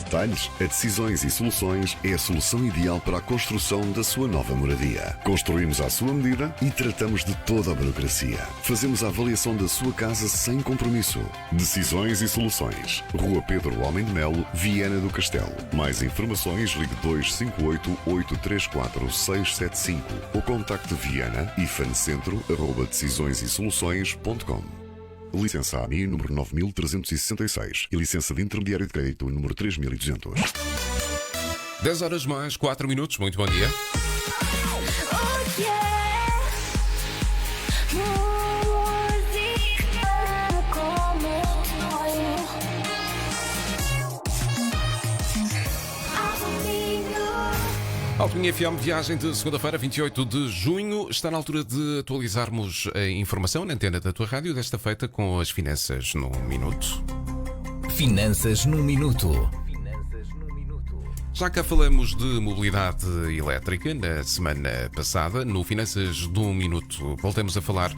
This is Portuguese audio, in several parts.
detalhes, a Decisões e Soluções é a solução ideal para a construção da sua nova moradia. Construímos à sua medida e tratamos de toda a burocracia. Fazemos a avaliação da sua casa sem compromisso. Decisões e Soluções. Rua Pedro Homem de Melo, Viana do Castelo. Mais informações, ligue 258-834-675 ou contacte Viana e fancentro@decisõesesoluções.com. Licença AMI número 9366 e licença de intermediário de crédito número 3200. 10 horas mais 4 minutos, muito bom dia. Altominha FM, viagem de segunda-feira, 28 de junho. Está na altura de atualizarmos a informação na antena da tua rádio, desta feita com as finanças num minuto. Finanças num minuto. Já cá falamos de mobilidade elétrica na semana passada, no Finanças num minuto voltamos a falar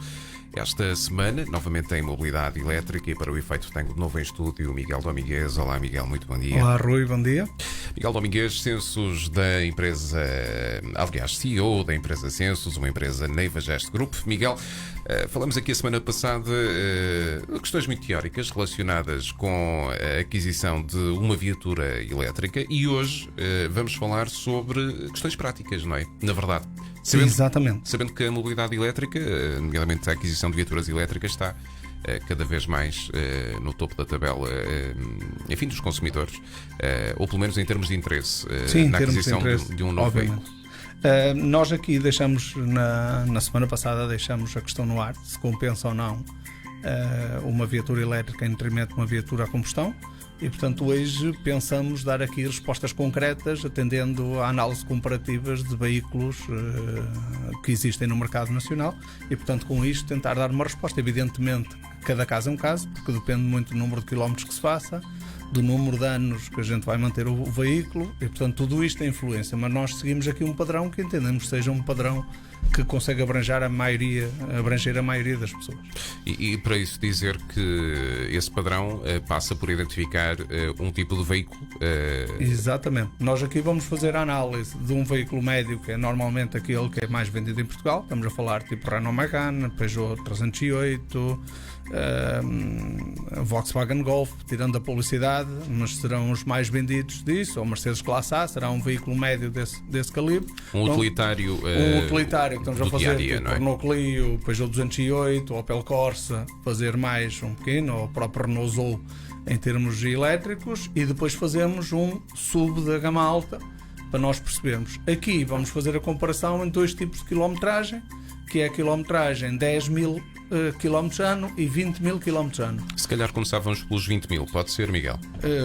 esta semana, novamente em mobilidade elétrica, e para o efeito tenho de novo em estúdio o Miguel Domingues. Olá Miguel, muito bom dia. Olá Rui, bom dia. Miguel Domingues, Census da empresa, aliás, CEO da empresa Census, uma empresa Neiva Gest Group. Miguel, falamos aqui a semana passada de questões muito teóricas relacionadas com a aquisição de uma viatura elétrica e hoje vamos falar sobre questões práticas, não é? Na verdade. Exatamente. Sabendo que a mobilidade elétrica, nomeadamente a aquisição de viaturas elétricas, está cada vez mais no topo da tabela, enfim, dos consumidores, ou pelo menos em termos de interesse, na aquisição de um novo veículo. Nós aqui deixamos, na semana passada, deixamos a questão no ar, se compensa ou não uma viatura elétrica em detrimento de uma viatura a combustão. E, portanto, hoje pensamos dar aqui respostas concretas, atendendo a análise comparativas de veículos que existem no mercado nacional e, portanto, com isto tentar dar uma resposta. Evidentemente, cada caso é um caso, porque depende muito do número de quilómetros que se faça, do número de anos que a gente vai manter o veículo e, portanto, tudo isto tem influência. Mas nós seguimos aqui um padrão que entendemos seja um padrão que consegue abranger a maioria das pessoas. E para isso dizer que esse padrão passa por identificar um tipo de veículo. Exatamente. Nós aqui vamos fazer a análise de um veículo médio, que é normalmente aquele que é mais vendido em Portugal. Estamos a falar tipo Renault Megane, Peugeot 308, Volkswagen Golf, tirando a publicidade, mas serão os mais vendidos disso, ou Mercedes Classe A, será um veículo médio desse calibre. Um utilitário. Estamos a fazer dia, tipo Renault Clio, Peugeot 208, Opel Corsa, fazer mais um pequeno, ou o próprio Renault Zoe em termos elétricos, e depois fazemos um sub da gama alta para nós percebermos. Aqui vamos fazer a comparação entre dois tipos de quilometragem, que é a quilometragem 10.000 km ano e 20.000 km ano. Se calhar começávamos pelos 20.000, pode ser, Miguel?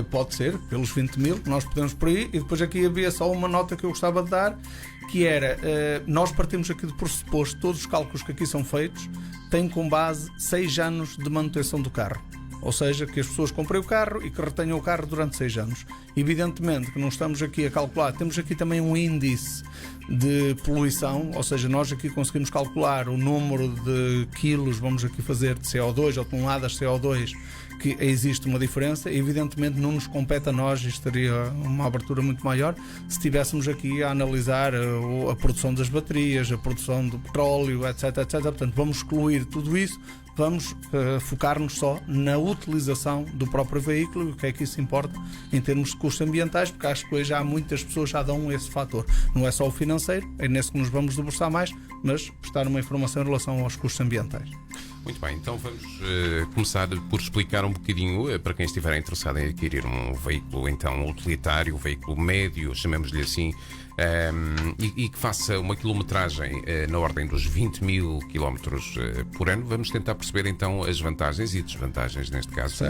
Pode ser, pelos 20.000, nós podemos por aí. E depois aqui havia só uma nota que eu gostava de dar, que era, nós partimos aqui do pressuposto, todos os cálculos que aqui são feitos têm como base 6 anos de manutenção do carro. Ou seja, que as pessoas comprem o carro e que retenham o carro durante 6 anos. Evidentemente que não estamos aqui a calcular, temos aqui também um índice de poluição, ou seja, nós aqui conseguimos calcular o número de quilos, vamos aqui fazer de CO2 ou toneladas de CO2, que existe uma diferença. Evidentemente não nos compete a nós, isto teria uma abertura muito maior, se estivéssemos aqui a analisar a produção das baterias, a produção do petróleo, etc, etc. Portanto, vamos excluir tudo isso, vamos focar-nos só na utilização do próprio veículo e o que é que isso importa em termos de custos ambientais, porque acho que hoje há muitas pessoas que já dão esse fator. Não é só o financeiro, é nesse que nos vamos debruçar mais, mas prestar uma informação em relação aos custos ambientais. Muito bem, então vamos começar por explicar um bocadinho, para quem estiver interessado em adquirir um veículo então utilitário, um veículo médio, chamemos-lhe assim, e que faça uma quilometragem na ordem dos 20.000 km por ano. Vamos tentar perceber então as vantagens e desvantagens, neste caso,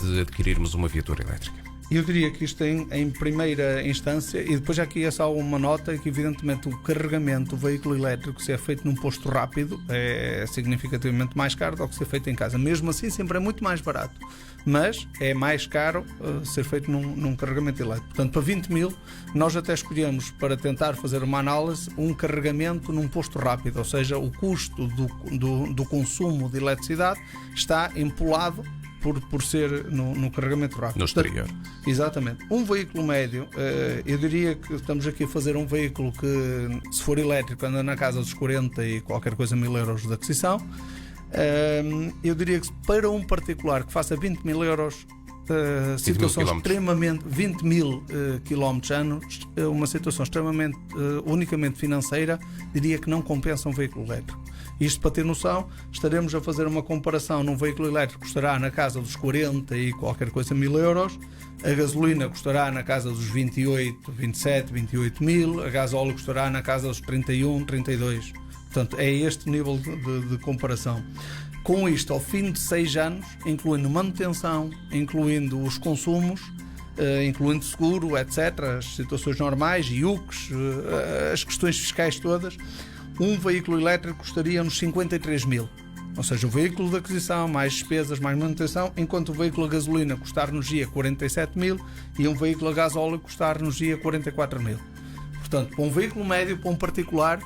de adquirirmos uma viatura elétrica. Eu diria que isto em primeira instância, e depois aqui é só uma nota, que evidentemente o carregamento do veículo elétrico, se é feito num posto rápido, é significativamente mais caro do que ser feito em casa. Mesmo assim sempre é muito mais barato, mas é mais caro ser feito num carregamento elétrico. Portanto, para 20.000 nós até escolhemos, para tentar fazer uma análise, um carregamento num posto rápido, ou seja, o custo do consumo de eletricidade está empolado por ser no carregamento rápido. No exterior. Exatamente. Um veículo médio, eu diria que estamos aqui a fazer um veículo que, se for elétrico, anda na casa dos 40 e qualquer coisa mil euros de aquisição. Eu diria que para um particular que faça 20 mil euros, situação extremamente 20 mil quilómetros ano, uma situação extremamente unicamente financeira, diria que não compensa um veículo elétrico. Isto para ter noção, estaremos a fazer uma comparação num veículo elétrico que custará na casa dos 40 e qualquer coisa mil euros, a gasolina custará na casa dos 28, 27, 28 mil, a gasóleo custará na casa dos 31, 32. Portanto, é este nível de comparação. Com isto, ao fim de 6 anos, incluindo manutenção, incluindo os consumos, incluindo seguro, etc., as situações normais, IUCs, as questões fiscais todas, um veículo elétrico custaria-nos 53 mil. Ou seja, o veículo de aquisição, mais despesas, mais manutenção, enquanto o veículo a gasolina custar-nos 47 mil e um veículo a gasóleo custar-nos 44 mil. Portanto, para um veículo médio, para um particular,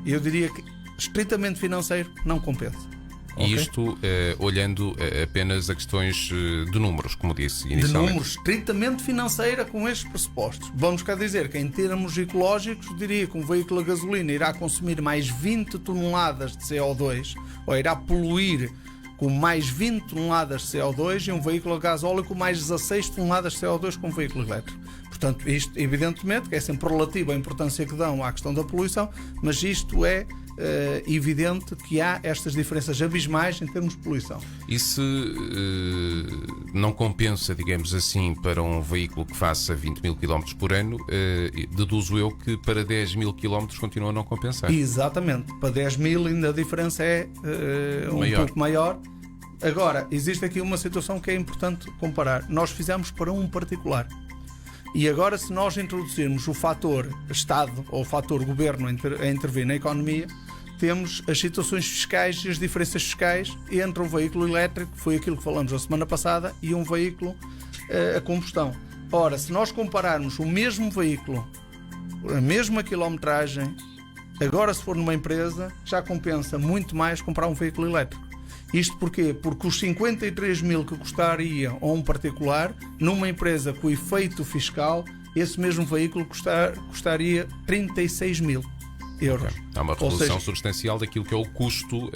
eu diria que estritamente financeiro não compensa. E isto olhando apenas a questões de números, como disse inicialmente. De números, estritamente financeira com estes pressupostos. Vamos cá dizer que em termos ecológicos, diria que um veículo a gasolina irá consumir mais 20 toneladas de CO2 ou irá poluir com mais 20 toneladas de CO2 e um veículo a gasóleo com mais 16 toneladas de CO2 com um veículo elétrico. Portanto, isto evidentemente que é sempre relativo à importância que dão à questão da poluição, mas isto é evidente que há estas diferenças abismais em termos de poluição. E se não compensa, digamos assim, para um veículo que faça 20 mil km por ano, deduzo eu que para 10 mil km continua a não compensar. Exatamente. Para 10 mil ainda a diferença é pouco maior. Agora, existe aqui uma situação que é importante comparar. Nós fizemos para um particular. E agora, se nós introduzirmos o fator Estado ou o fator Governo a intervir na economia, temos as situações fiscais e as diferenças fiscais entre um veículo elétrico, que foi aquilo que falamos a semana passada, e um veículo a combustão. Ora, se nós compararmos o mesmo veículo, a mesma quilometragem, agora se for numa empresa, já compensa muito mais comprar um veículo elétrico. Isto porquê? Porque os 53 mil que custaria a um particular, numa empresa com efeito fiscal, esse mesmo veículo custaria 36 mil euros. Okay. Há uma redução substancial daquilo que é o custo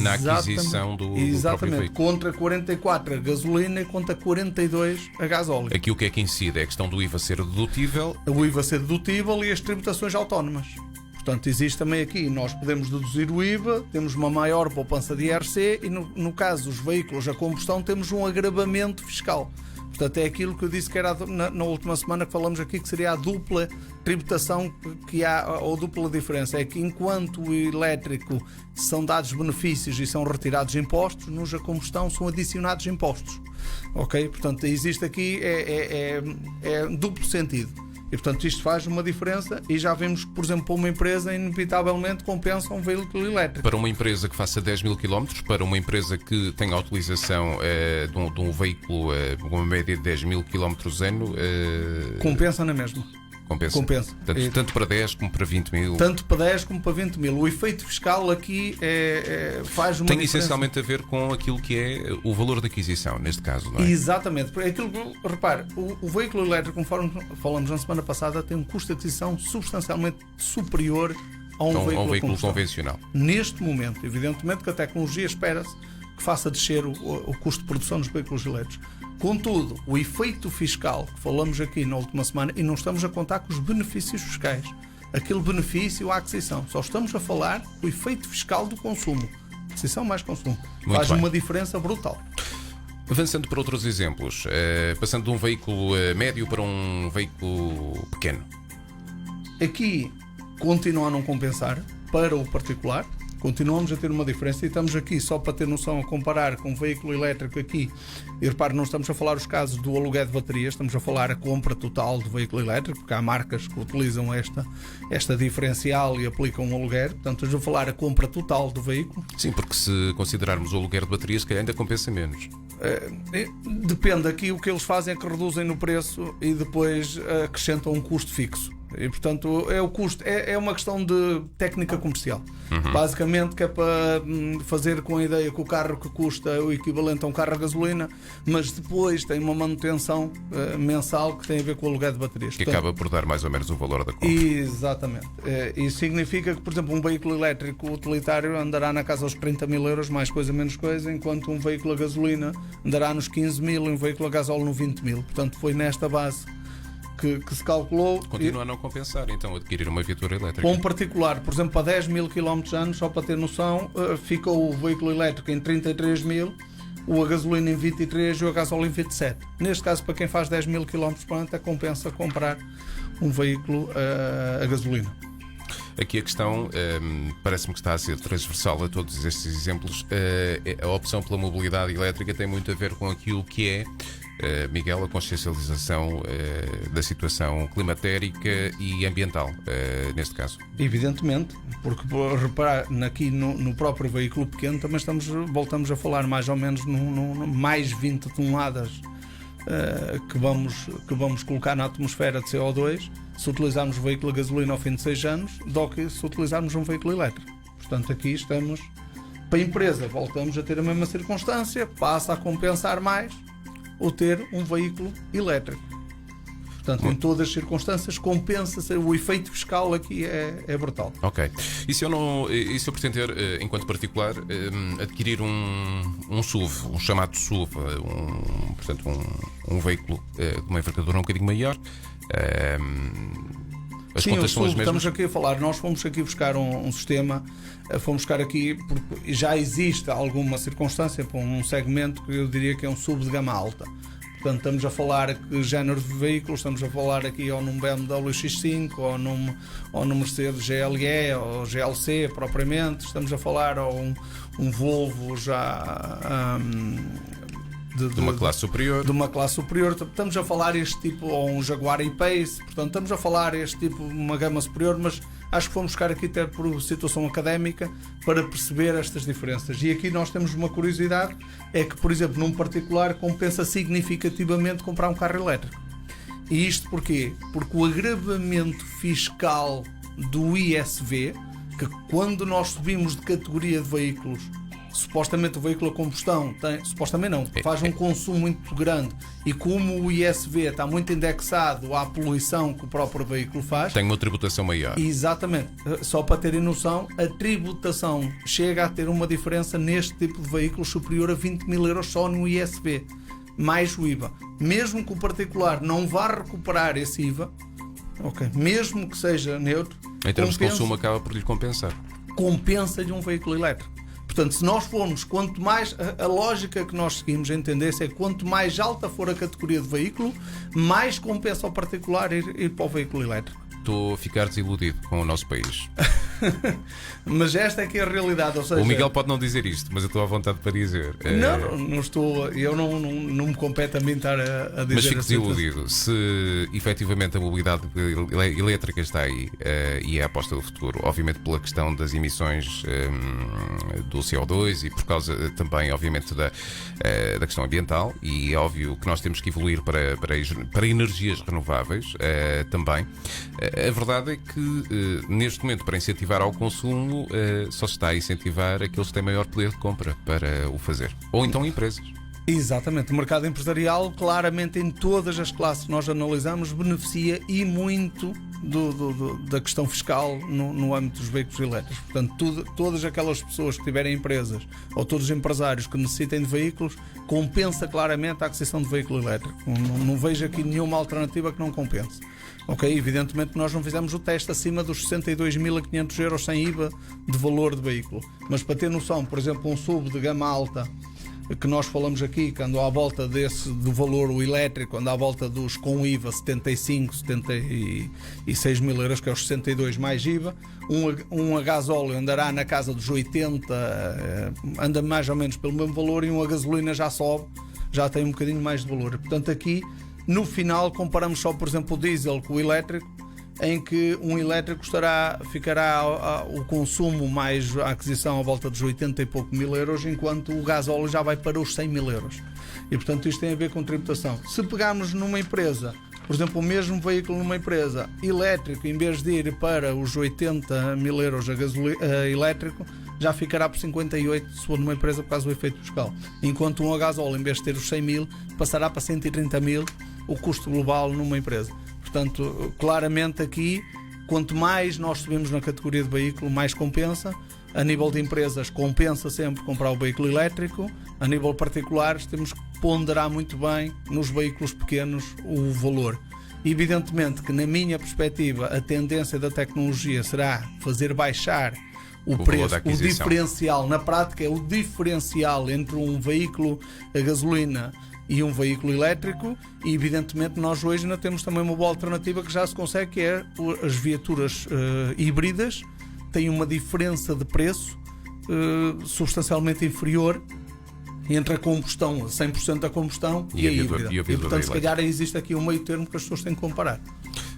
na aquisição do próprio veículo. Contra 44 a gasolina e contra 42 a gasóleo. Aqui o que é que incide é a questão do IVA ser dedutível. O IVA ser dedutível e as tributações autónomas. Portanto, existe também aqui, nós podemos deduzir o IVA, temos uma maior poupança de IRC e no caso dos veículos a combustão temos um agravamento fiscal. Portanto, é aquilo que eu disse que era na última semana que falamos aqui, que seria a dupla tributação que há, ou dupla diferença. É que enquanto o elétrico são dados benefícios e são retirados impostos, nos a combustão são adicionados impostos. Ok? Portanto, existe aqui duplo sentido. E, portanto, isto faz uma diferença e já vemos que, por exemplo, para uma empresa, inevitavelmente compensa um veículo elétrico. Para uma empresa que faça 10 mil km, para uma empresa que tenha a utilização de um veículo com uma média de 10 mil km ano... compensa na mesma. Compensa. Tanto para 10 como para 20 mil. Tanto para 10 como para 20 mil. O efeito fiscal aqui faz uma Tem diferença. essencialmente a ver com aquilo que é o valor da aquisição, neste caso, não é? Exatamente. Repare, o veículo elétrico, conforme falamos na semana passada, tem um custo de aquisição substancialmente superior a um veículo convencional. Neste momento, evidentemente que a tecnologia espera-se que faça descer o custo de produção dos veículos elétricos. Contudo, o efeito fiscal que falamos aqui na última semana, e não estamos a contar com os benefícios fiscais, aquele benefício à aquisição, só estamos a falar do efeito fiscal do consumo, aquisição mais consumo, faz uma diferença brutal. Avançando para outros exemplos, passando de um veículo médio para um veículo pequeno. Aqui continua a não compensar para o particular. Continuamos a ter uma diferença e estamos aqui, só para ter noção, a comparar com um veículo elétrico aqui. E repare, não estamos a falar os casos do aluguer de baterias, estamos a falar a compra total do veículo elétrico, porque há marcas que utilizam esta diferencial e aplicam um aluguer. Portanto, estamos a falar a compra total do veículo. Sim, porque se considerarmos o aluguer de baterias, que ainda compensa menos. Depende, aqui o que eles fazem é que reduzem no preço e depois acrescentam um custo fixo. E portanto é o custo, é uma questão de técnica comercial. Basicamente, que é para fazer com a ideia que o carro que custa o equivalente a um carro a gasolina, mas depois tem uma manutenção mensal que tem a ver com o aluguer de baterias. Que acaba por dar mais ou menos o valor da compra. Exatamente. Isso significa que, por exemplo, um veículo elétrico utilitário andará na casa aos 30 mil euros, mais coisa, menos coisa, enquanto um veículo a gasolina andará nos 15 mil e um veículo a gasóleo no 20 mil. Portanto, foi nesta base que se calculou. Continua a não compensar, então, adquirir uma viatura elétrica. Um particular, por exemplo, para 10 mil km ano, só para ter noção, ficou o veículo elétrico em 33 mil, o a gasolina em 23 e o a gasóleo em 27. Neste caso, para quem faz 10 mil km por ano, compensa comprar um veículo a gasolina. Aqui a questão, parece-me que está a ser transversal a todos estes exemplos. A opção pela mobilidade elétrica tem muito a ver com aquilo que é, Miguel, a consciencialização da situação climatérica e ambiental, neste caso. Evidentemente, porque reparar aqui no próprio veículo pequeno também voltamos a falar mais ou menos no mais 20 toneladas que vamos colocar na atmosfera de CO2 se utilizarmos o veículo a gasolina ao fim de 6 anos do que se utilizarmos um veículo elétrico. Portanto, aqui estamos, para a empresa, voltamos a ter a mesma circunstância, passa a compensar mais o ter um veículo elétrico. Portanto, em todas as circunstâncias, compensa-se. O efeito fiscal aqui é brutal. Ok. E se eu pretender, enquanto particular, adquirir um SUV, um chamado SUV, portanto, um veículo de uma envergadura um bocadinho maior, as Sim, contas são as mesmas? Estamos aqui a falar, nós fomos aqui buscar um sistema, fomos buscar aqui, porque já existe alguma circunstância para um segmento que eu diria que é um SUV de gama alta. Portanto, estamos a falar que género de veículos, estamos a falar aqui ou num BMW X5 ou num Mercedes GLE ou GLC propriamente, estamos a falar ou um Volvo já de uma classe superior. De uma classe superior, estamos a falar este tipo, ou um Jaguar E-Pace, portanto estamos a falar este tipo, uma gama superior, mas acho que fomos buscar aqui até por situação académica para perceber estas diferenças. E aqui nós temos uma curiosidade, é que, por exemplo, num particular compensa significativamente comprar um carro elétrico. E isto porquê? Porque o agravamento fiscal do ISV, que quando nós subimos de categoria de veículos, supostamente o veículo a combustão faz um consumo muito grande, e como o ISV está muito indexado à poluição que o próprio veículo faz, tem uma tributação maior. Exatamente. Só para terem noção, a tributação chega a ter uma diferença neste tipo de veículos superior a 20 mil euros só no ISV, mais o IVA. Mesmo que o particular não vá recuperar esse IVA, mesmo que seja neutro, em termos de consumo acaba por lhe compensar. Compensa-lhe um veículo elétrico. Portanto, se nós formos, quanto mais, a lógica que nós seguimos em tendência é que quanto mais alta for a categoria de veículo, mais compensa ao particular ir para o veículo elétrico. Estou a ficar desiludido com o nosso país. Mas esta é que é a realidade. Ou seja, o Miguel pode não dizer isto, mas eu estou à vontade para dizer. Não estou. Eu não me compete a mim estar a dizer. Mas fico desiludido. Se efetivamente a mobilidade elétrica está aí e é a aposta do futuro, obviamente pela questão das emissões do CO2 e por causa também, obviamente, da questão ambiental, e é óbvio que nós temos que evoluir para energias renováveis também. A verdade é que neste momento, para incentivar ao consumo, só se está a incentivar aqueles que têm maior poder de compra para o fazer, ou então empresas. Exatamente, o mercado empresarial, claramente em todas as classes que nós analisamos, beneficia e muito da questão fiscal no âmbito dos veículos elétricos. Portanto, todas aquelas pessoas que tiverem empresas ou todos os empresários que necessitem de veículos, compensa claramente a aquisição de veículo elétrico. Não vejo aqui nenhuma alternativa que não compense. Evidentemente nós não fizemos o teste acima dos 62.500 euros sem IVA de valor de veículo, mas para ter noção, por exemplo, um SUV de gama alta que nós falamos aqui, que andou à volta do valor, o elétrico anda à volta dos, com IVA, 75, 76 mil euros, que é os 62 mais IVA. Um a gasóleo andará na casa dos 80, anda mais ou menos pelo mesmo valor, e um a gasolina já sobe, já tem um bocadinho mais de valor. Portanto, aqui no final comparamos só, por exemplo, o diesel com o elétrico, em que um elétrico ficará o consumo mais a aquisição à volta dos 80 e pouco mil euros, enquanto o gasóleo já vai para os 100 mil euros. E portanto isto tem a ver com tributação. Se pegarmos numa empresa Por exemplo, o mesmo veículo numa empresa elétrico, em vez de ir para os 80 mil euros a elétrico, já ficará por 58 se for numa empresa por causa do efeito fiscal. Enquanto um a gasóleo, em vez de ter os 100 mil, passará para 130 mil o custo global numa empresa. Portanto, claramente aqui, quanto mais nós subimos na categoria de veículo, mais compensa. A nível de empresas, compensa sempre comprar o veículo elétrico. A nível particulares, temos que ponderar muito bem nos veículos pequenos o valor. Evidentemente que, na minha perspectiva, a tendência da tecnologia será fazer baixar o preço, o diferencial. Na prática, é o diferencial entre um veículo a gasolina e um veículo elétrico, e evidentemente nós hoje ainda temos também uma boa alternativa que já se consegue, que é as viaturas híbridas. Têm uma diferença de preço substancialmente inferior entre a combustão, 100% da combustão e a híbrida. E portanto, se calhar existe aqui um meio termo que as pessoas têm que comparar.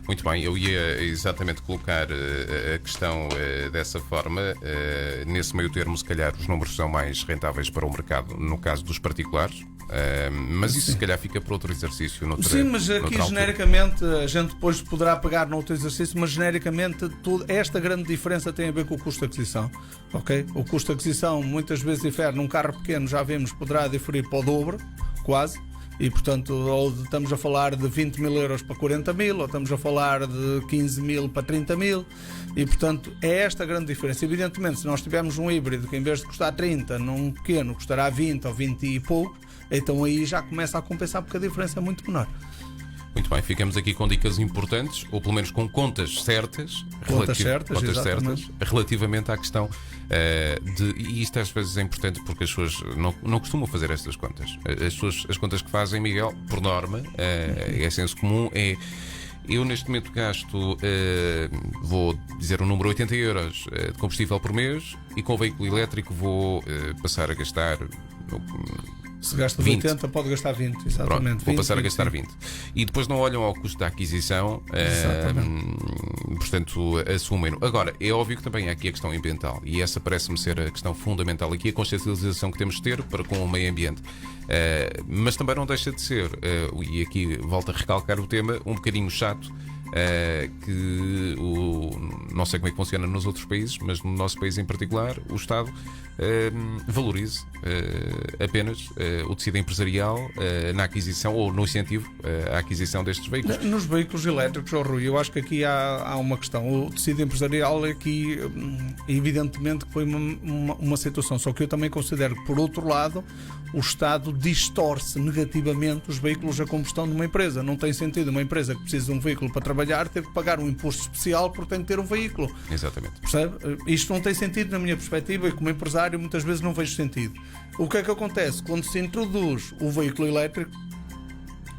Muito bem, eu ia exatamente colocar a questão dessa forma. Nesse meio termo, se calhar, os números são mais rentáveis para o mercado, no caso dos particulares. Mas isso, se calhar, fica para outro exercício. Sim, mas aqui genericamente a gente depois poderá pegar no outro exercício, mas genericamente esta grande diferença tem a ver com o custo de aquisição. Okay? O custo de aquisição muitas vezes difere. Num carro pequeno, já vemos, poderá diferir para o dobro, quase. E portanto, ou estamos a falar de 20 mil euros para 40 mil, ou estamos a falar de 15 mil para 30 mil, e portanto é esta a grande diferença. Evidentemente, se nós tivermos um híbrido que em vez de custar 30, num pequeno custará 20 ou 20 e pouco, então aí já começa a compensar, porque a diferença é muito menor. Muito bem, ficamos aqui com dicas importantes, ou pelo menos com contas certas, relativamente à questão e isto às vezes é importante porque as pessoas não costumam fazer estas contas. As contas que fazem, Miguel, por norma, é senso comum, eu neste momento gasto, vou dizer um número, 80 euros de combustível por mês, e com o veículo elétrico vou passar a gastar... Se gasta 20. 80, pode gastar 20, exatamente. Pronto, vou passar a gastar 20. E depois não olham ao custo da aquisição, portanto, assumem-no. Agora, é óbvio que também há aqui a questão ambiental, e essa parece-me ser a questão fundamental aqui, a consciencialização que temos de ter para com o meio ambiente. Mas também não deixa de ser, e aqui volto a recalcar o tema, um bocadinho chato, que não sei como é que funciona nos outros países, mas no nosso país em particular, o Estado valorize apenas o tecido empresarial na aquisição ou no incentivo à aquisição destes veículos. Nos veículos elétricos, Rui, eu acho que aqui há uma questão. O tecido empresarial aqui, evidentemente que foi uma situação, só que eu também considero que, por outro lado, o Estado distorce negativamente os veículos a combustão de uma empresa. Não tem sentido uma empresa que precisa de um veículo para trabalhar ter que pagar um imposto especial porque tem que ter um veículo. Exatamente. Percebe? Isto não tem sentido na minha perspectiva, e como empresário muitas vezes não vejo sentido. O que é que acontece? Quando se introduz o veículo elétrico,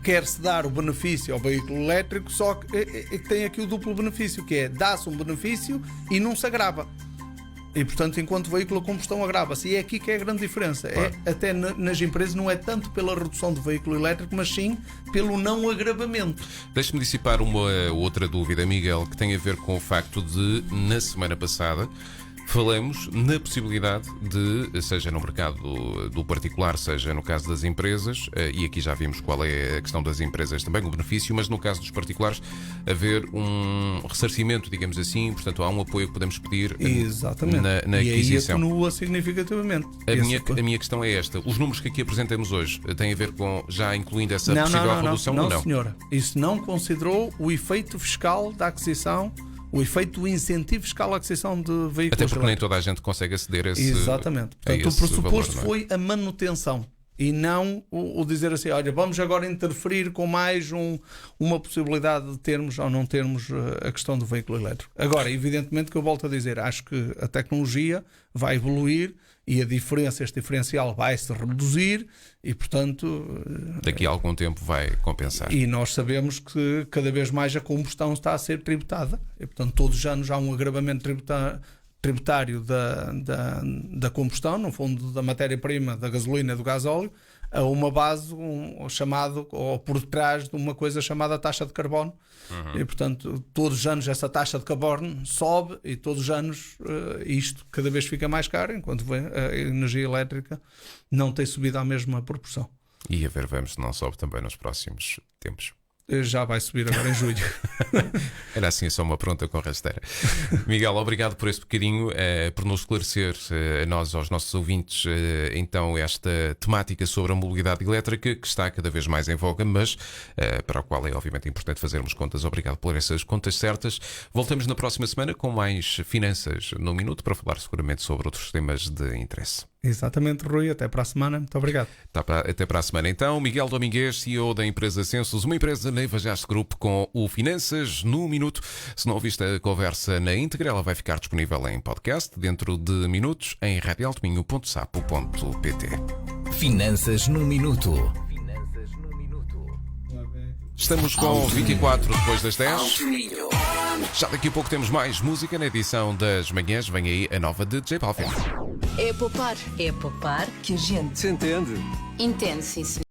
quer-se dar o benefício ao veículo elétrico, só que tem aqui o duplo benefício, que é dá-se um benefício e não se agrava. E portanto, enquanto o veículo a combustão agrava-se. E é aqui que é a grande diferença. Claro. Até nas empresas não é tanto pela redução do veículo elétrico, mas sim pelo não agravamento. Deixe-me dissipar uma outra dúvida, Miguel, que tem a ver com o facto de, na semana passada, falamos na possibilidade de, seja no mercado do particular, seja no caso das empresas, e aqui já vimos qual é a questão das empresas também, o benefício, mas no caso dos particulares, haver um ressarcimento, digamos assim, portanto há um apoio que podemos pedir na aquisição. E aí atenua significativamente. A minha questão é esta: os números que aqui apresentamos hoje têm a ver com, já incluindo essa possível redução ou não? Não, senhora. Isso não considerou o efeito fiscal da aquisição, o efeito do incentivo fiscal à aquisição de veículos. Até porque nem toda a gente consegue aceder a esse. Exatamente. Portanto, o pressuposto foi a manutenção e não o dizer assim: olha, vamos agora interferir com mais uma possibilidade de termos ou não termos a questão do veículo elétrico. Agora, evidentemente que eu volto a dizer, acho que a tecnologia vai evoluir e este diferencial vai se reduzir e, portanto, daqui a algum tempo vai compensar. E nós sabemos que cada vez mais a combustão está a ser tributada e, portanto, todos os anos há um agravamento tributário da combustão, no fundo da matéria-prima, da gasolina e do gasóleo, a uma base chamado, ou por detrás de uma coisa chamada taxa de carbono. E, portanto, todos os anos essa taxa de carbono sobe e todos os anos isto cada vez fica mais caro, enquanto a energia elétrica não tem subido à mesma proporção. E a ver, vamos se não sobe também nos próximos tempos. Já vai subir agora em julho. Era assim só uma pronta com rasteira. Miguel, obrigado por esse bocadinho, por nos esclarecer a nós, aos nossos ouvintes, então esta temática sobre a mobilidade elétrica que está cada vez mais em voga, mas para a qual é obviamente importante fazermos contas. Obrigado por essas contas certas. Voltamos na próxima semana com mais Finanças no Minuto para falar seguramente sobre outros temas de interesse. Exatamente, Rui. Até para a semana. Muito obrigado. Até para a semana então. Miguel Domingues, CEO da empresa Census, uma empresa na Evagast Group, com o Finanças no Minuto. Se não ouviste a conversa na íntegra, ela vai ficar disponível em podcast dentro de minutos em radioaltominho.sapo.pt. Finanças no Minuto. Estamos com 24 depois das 10. Já daqui a pouco temos mais música na edição das manhãs. Vem aí a nova de J Balvin. É poupar. É poupar que a gente Se entende. entende, sim, senhor.